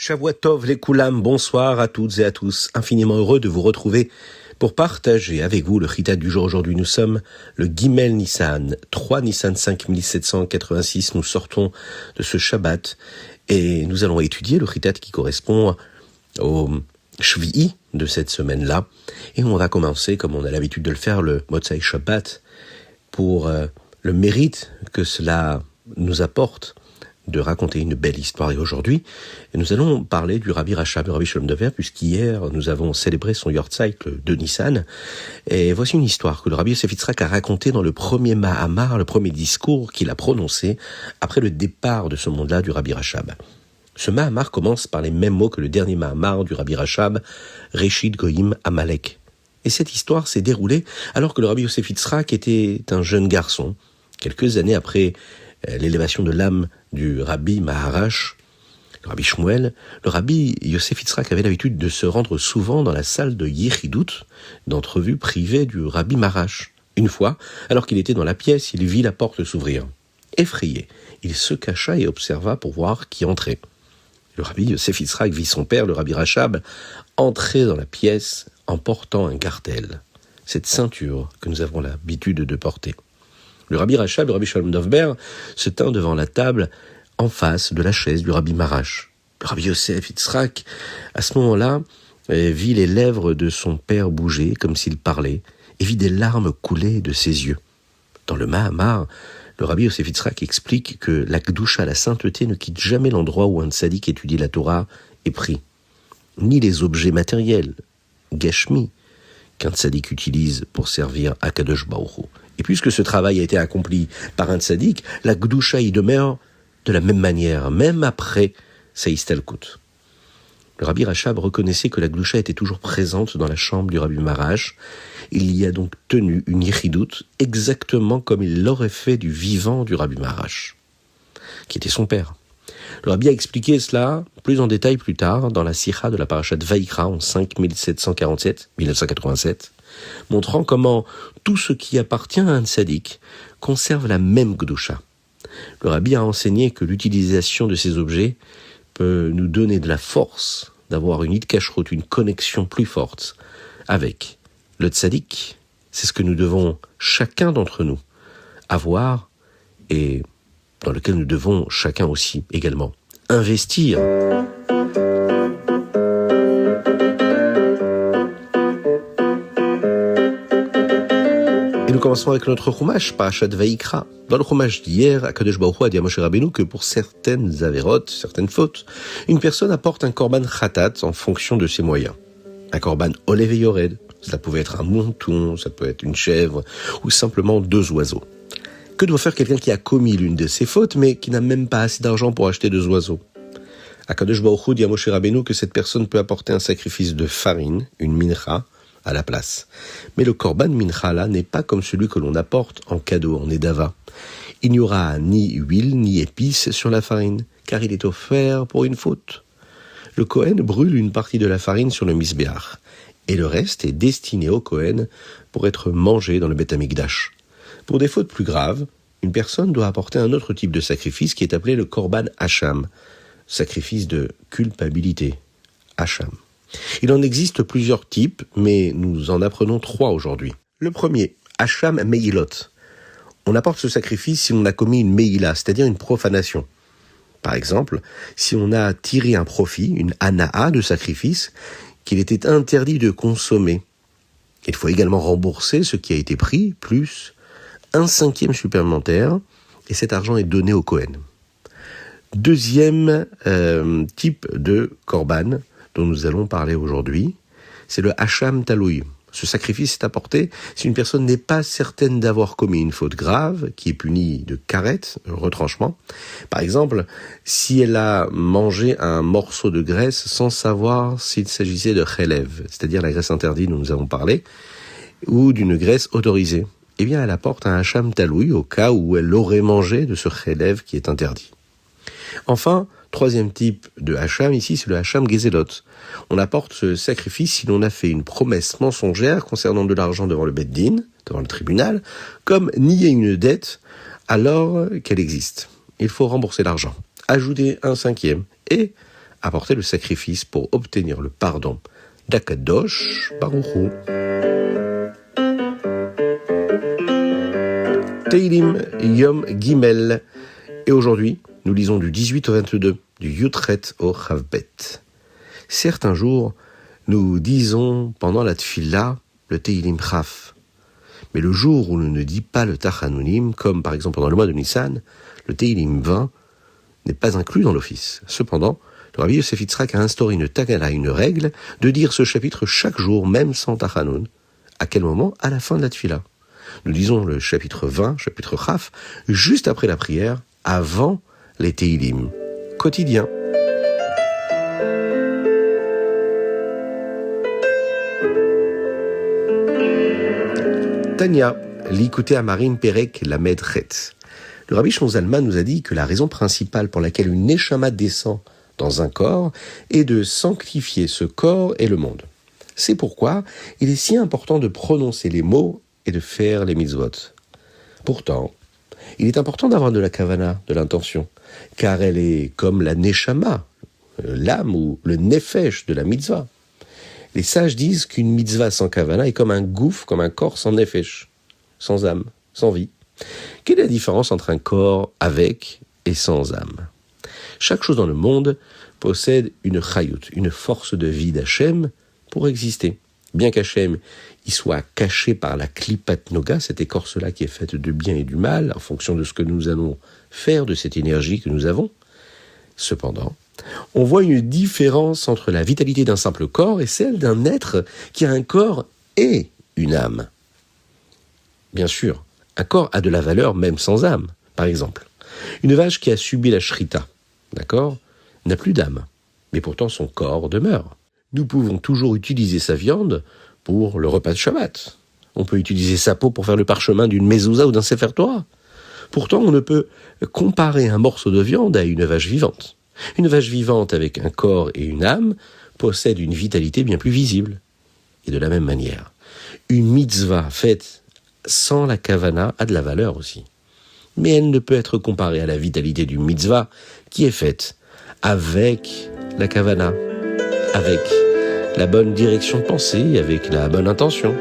Shavua Tov les Koulam, bonsoir à toutes et à tous. Infiniment heureux de vous retrouver pour partager avec vous le Chitat du jour. Aujourd'hui, nous sommes le Gimel Nissan, 3 Nissan 5786. Nous sortons de ce Shabbat et nous allons étudier le Chitat qui correspond au Shvi'i de cette semaine-là. Et on va commencer, comme on a l'habitude de le faire, le Motzai Shabbat pour le mérite que cela nous apporte de raconter une belle histoire. Et aujourd'hui, nous allons parler du Rabbi Rachab, le Rabbi Shalom Dover, puisqu'hier, nous avons célébré son Yortzeit, le 2 Nissan. Et voici une histoire que le Rabbi Yosef Yitzhak a racontée dans le premier Mahamar, le premier discours qu'il a prononcé après le départ de ce monde-là du Rabbi Rachab. Ce Mahamar commence par les mêmes mots que le dernier Mahamar du Rabbi Rachab, Reshit Goyim Amalek. Et cette histoire s'est déroulée alors que le Rabbi Yosef Yitzhak était un jeune garçon, quelques années après l'élévation de l'âme du Rabbi Maharash, le Rabbi Shmuel. Le Rabbi Yosef Yitzhak avait l'habitude de se rendre souvent dans la salle de Yechidut, d'entrevue privée du Rabbi Maharash. Une fois, alors qu'il était dans la pièce, il vit la porte s'ouvrir. Effrayé, il se cacha et observa pour voir qui entrait. Le Rabbi Yosef Yitzhak vit son père, le Rabbi Rachab, entrer dans la pièce en portant un gartel, cette ceinture que nous avons l'habitude de porter. Le Rabbi Rachab, le Rabbi Shalom Dover, se tint devant la table en face de la chaise du Rabbi Maharash. Le Rabbi Yosef Yitzhak, à ce moment-là, vit les lèvres de son père bouger comme s'il parlait et vit des larmes couler de ses yeux. Dans le Mahamar, le Rabbi Yosef Yitzhak explique que la Kedusha, la sainteté, ne quitte jamais l'endroit où un tzaddik étudie la Torah et prie, ni les objets matériels, geshmi, qu'un tzaddik utilise pour servir à Kadosh Baruch Hu. Et puisque ce travail a été accompli par un tzaddik, la Kedusha y demeure de la même manière, même après sa Histalkut. Le Rabbi Rachab reconnaissait que la Kedusha était toujours présente dans la chambre du Rabbi Maharash. Il y a donc tenu une Yechidut exactement comme il l'aurait fait du vivant du Rabbi Maharash, qui était son père. Le Rabbi a expliqué cela plus en détail plus tard dans la Sikha de la Parashat Vayikra en 1987, montrant comment tout ce qui appartient à un tzaddik conserve la même Kedusha. Le Rabbi a enseigné que l'utilisation de ces objets peut nous donner de la force d'avoir une hitkashrut, une connexion plus forte avec le tzaddik. C'est ce que nous devons chacun d'entre nous avoir et dans lequel nous devons chacun aussi également investir. Et nous commençons avec notre Chumash, Parashat Vayikra. Dans le Chumash d'hier, Akadosh Baruch Hu a dit à Moshe Rabbeinu que pour certaines avérotes, certaines fautes, une personne apporte un korban khatat en fonction de ses moyens. Un korban olev et yored, ça pouvait être un mouton, ça peut être une chèvre, ou simplement 2 oiseaux. Que doit faire quelqu'un qui a commis l'une de ces fautes, mais qui n'a même pas assez d'argent pour acheter 2 oiseaux? Akadosh Baruch Hu dit à Moshe Rabbeinu que cette personne peut apporter un sacrifice de farine, une mincha, à la place. Mais le korban mincha là n'est pas comme celui que l'on apporte en cadeau, en nedava. Il n'y aura ni huile ni épices sur la farine, car il est offert pour une faute. Le Kohen brûle une partie de la farine sur le misbéach, et le reste est destiné au Kohen pour être mangé dans le Beth Amikdash. Pour des fautes plus graves, une personne doit apporter un autre type de sacrifice qui est appelé le korban hacham, sacrifice de culpabilité, hacham. Il en existe plusieurs types, mais nous en apprenons 3 aujourd'hui. Le premier, hacham meilot. On apporte ce sacrifice si on a commis une meila, c'est-à-dire une profanation. Par exemple, si on a tiré un profit, une hana'a de sacrifice, qu'il était interdit de consommer. Il faut également rembourser ce qui a été pris, plus 1/5 supplémentaire, et cet argent est donné au Kohen. Deuxième type de korban dont nous allons parler aujourd'hui, c'est le hacham taloui. Ce sacrifice est apporté si une personne n'est pas certaine d'avoir commis une faute grave, qui est punie de karet, retranchement. Par exemple, si elle a mangé un morceau de graisse sans savoir s'il s'agissait de chelev, c'est-à-dire la graisse interdite dont nous avons parlé, ou d'une graisse autorisée, eh bien elle apporte un hacham taloui au cas où elle aurait mangé de ce chelev qui est interdit. Enfin, troisième type de hacham ici, c'est le hacham gezelot. On apporte ce sacrifice si l'on a fait une promesse mensongère concernant de l'argent devant le Beth Din, devant le tribunal, comme nier une dette alors qu'elle existe. Il faut rembourser l'argent, ajouter 1/5 et apporter le sacrifice pour obtenir le pardon d'Akadosh Baruch Hu. Teilim Yom Gimel. Et aujourd'hui, nous lisons du 18 au 22, du Yutret au Chavbet. Certains jours, nous disons pendant la Tfila le Teilim Chaf. Mais le jour où l'on ne dit pas le Tachanunim, comme par exemple pendant le mois de Nissan, le Teilim 20 n'est pas inclus dans l'office. Cependant, le Rabbi Yosef Yitzhak a instauré une tagala, une règle, de dire ce chapitre chaque jour, même sans Tachanun. À quel moment? À la fin de la Tfila. Nous disons le chapitre 20, chapitre Chaf, juste après la prière, avant les Teilim quotidiens. Tania, l'Ikouté Amarim Perek Lamed Chet. Le Rabbi Shlomo Zalman nous a dit que la raison principale pour laquelle une Neshama descend dans un corps est de sanctifier ce corps et le monde. C'est pourquoi il est si important de prononcer les mots et de faire les mitzvot. Pourtant, il est important d'avoir de la kavana, de l'intention, car elle est comme la Neshama, l'âme ou le nefesh de la mitzvah. Les sages disent qu'une mitzvah sans kavana est comme un gouffre, comme un corps sans nefesh, sans âme, sans vie. Quelle est la différence entre un corps avec et sans âme? Chaque chose dans le monde possède une chayut, une force de vie d'Hachem pour exister. Bien qu'Hachem y soit caché par la klipat noga, cette écorce-là qui est faite de bien et du mal, en fonction de ce que nous allons faire de cette énergie que nous avons. Cependant, on voit une différence entre la vitalité d'un simple corps et celle d'un être qui a un corps et une âme. Bien sûr, un corps a de la valeur même sans âme. Par exemple, une vache qui a subi la shrita, d'accord, n'a plus d'âme, mais pourtant son corps demeure. Nous pouvons toujours utiliser sa viande pour le repas de Shabbat. On peut utiliser sa peau pour faire le parchemin d'une mezouza ou d'un sefer Torah. Pourtant, on ne peut comparer un morceau de viande à une vache vivante. Une vache vivante avec un corps et une âme possède une vitalité bien plus visible. Et de la même manière, une mitzvah faite sans la kavana a de la valeur aussi. Mais elle ne peut être comparée à la vitalité d'une mitzvah qui est faite avec la kavana, avec la bonne direction de pensée, avec la bonne intention.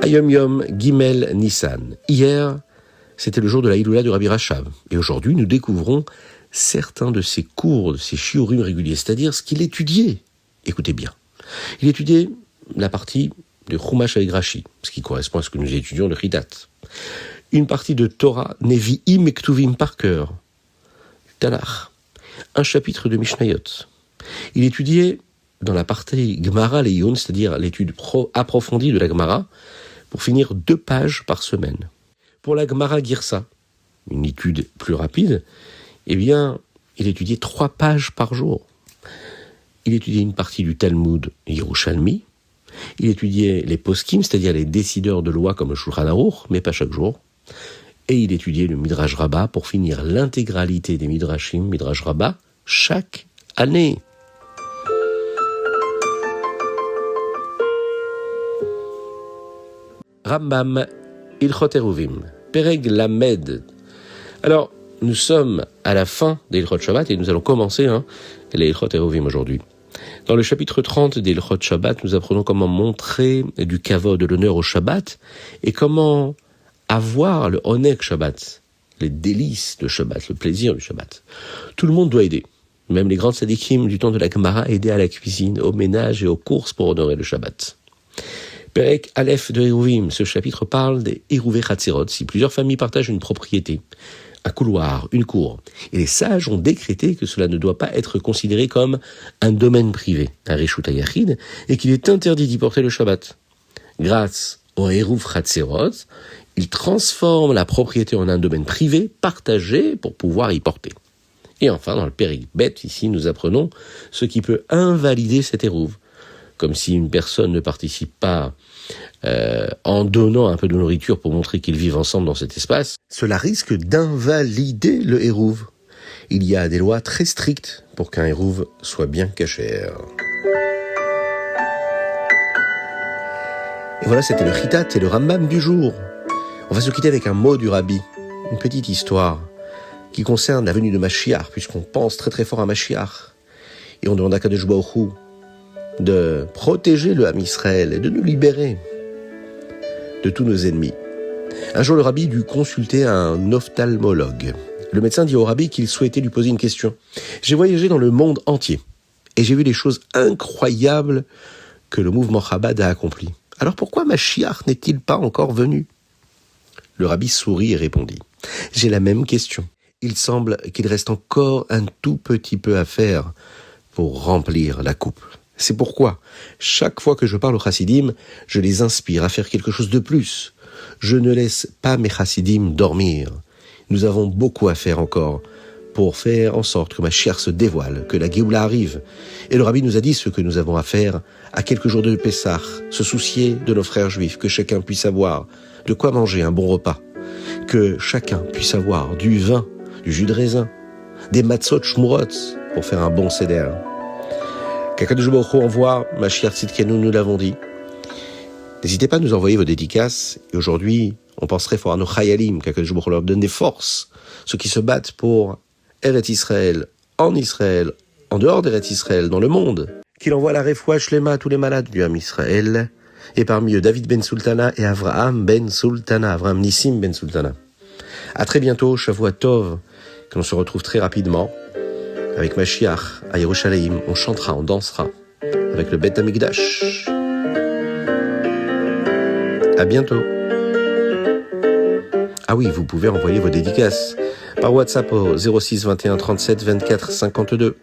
Ayom Yom Gimel Nissan. Hier, c'était le jour de la Hiloula du Rabbi Rashav. Et aujourd'hui, nous découvrons certains de ses cours, de ses shiurim réguliers, c'est-à-dire ce qu'il étudiait. Écoutez bien. Il étudiait la partie de Chumash avec Rashi, ce qui correspond à ce que nous étudions de Chitat. Une partie de Torah, Nevi'im et Ktuvim par cœur, Tanakh. Un chapitre de Mishnayot. Il étudiait dans la partie Gemara Leiyun, c'est-à-dire l'étude approfondie de la Gemara, pour finir 2 pages par semaine. Pour la Gemara Girsa, une étude plus rapide, eh bien, il étudiait 3 pages par jour. Il étudiait une partie du Talmud Yerushalmi, il étudiait les poskim, c'est-à-dire les décideurs de loi comme le Shulchan Aruch, mais pas chaque jour, et il étudiait le Midrash Rabbah pour finir l'intégralité des Midrashim, Midrash Rabbah, chaque année. Rambam, Ilchot Eruvim, Pereg Lamed. Alors, nous sommes à la fin des Ilchot Shabbat et nous allons commencer les Ilchot Eruvim aujourd'hui. Dans le chapitre 30 des Ilchot Shabbat, nous apprenons comment montrer du kavod, de l'honneur au Shabbat, et comment avoir le onek Shabbat, les délices de Shabbat, le plaisir du Shabbat. Tout le monde doit aider. Même les grands tzadikim du temps de la Gemara aidaient à la cuisine, au ménage et aux courses pour honorer le Shabbat. Perek Aleph de Eruvim, ce chapitre parle des Eruvé Chatzirot, si plusieurs familles partagent une propriété, un couloir, une cour. Et les sages ont décrété que cela ne doit pas être considéré comme un domaine privé, un Reshut HaYachid, et qu'il est interdit d'y porter le Shabbat. Grâce au Eruv Chatzirot, il transforme la propriété en un domaine privé, partagé, pour pouvoir y porter. Et enfin, dans le Perek Bet, ici, nous apprenons ce qui peut invalider cet Eruv. Comme si une personne ne participe pas en donnant un peu de nourriture pour montrer qu'ils vivent ensemble dans cet espace, cela risque d'invalider le Hérouv. Il y a des lois très strictes pour qu'un Hérouv soit bien cachère. Et voilà, c'était le Chitat et le Rambam du jour. On va se quitter avec un mot du Rabbi. une petite histoire qui concerne la venue de Mashiach, puisqu'on pense très très fort à Mashiach. Et on demande à Kadosh Baruch Hu de protéger le Ham Israël et de nous libérer de tous nos ennemis. Un jour, le rabbi dut consulter un ophtalmologue. Le médecin dit au rabbi qu'il souhaitait lui poser une question. « J'ai voyagé dans le monde entier et j'ai vu les choses incroyables que le mouvement Chabad a accomplies. Alors pourquoi Mashiach n'est-il pas encore venu ?» Le rabbi sourit et répondit. « J'ai la même question. Il semble qu'il reste encore un tout petit peu à faire pour remplir la coupe. C'est pourquoi, chaque fois que je parle aux chassidim, je les inspire à faire quelque chose de plus. Je ne laisse pas mes chassidim dormir. Nous avons beaucoup à faire encore pour faire en sorte que Mashiach se dévoile, que la Géoula arrive. Et le rabbi nous a dit ce que nous avons à faire à quelques jours de Pessah, se soucier de nos frères juifs, que chacun puisse avoir de quoi manger un bon repas, que chacun puisse avoir du vin, du jus de raisin, des matzot shmurot pour faire un bon seder. Qu'Akadosh Baruch Hu envoie Mashiach Tzidkenu, nous l'avons dit. N'hésitez pas à nous envoyer vos dédicaces. Et aujourd'hui, on penserait fort à nos chayalim, qu'Akadosh Baruch Hu leur donne des forces, ceux qui se battent pour Eretz Israël, en dehors d'Eretz Israël, dans le monde. Qu'il envoie la refoua shlema à tous les malades du Ham Israël. Et parmi eux, David ben Sultana et Avraham ben Sultana, Avraham Nissim ben Sultana. À très bientôt, Shavua Tov, que l'on se retrouve très rapidement. Avec Mashiach, à Yerushalayim, on chantera, on dansera. Avec le Beth Amikdash. À bientôt. Ah oui, vous pouvez envoyer vos dédicaces par WhatsApp au 06 21 37 24 52.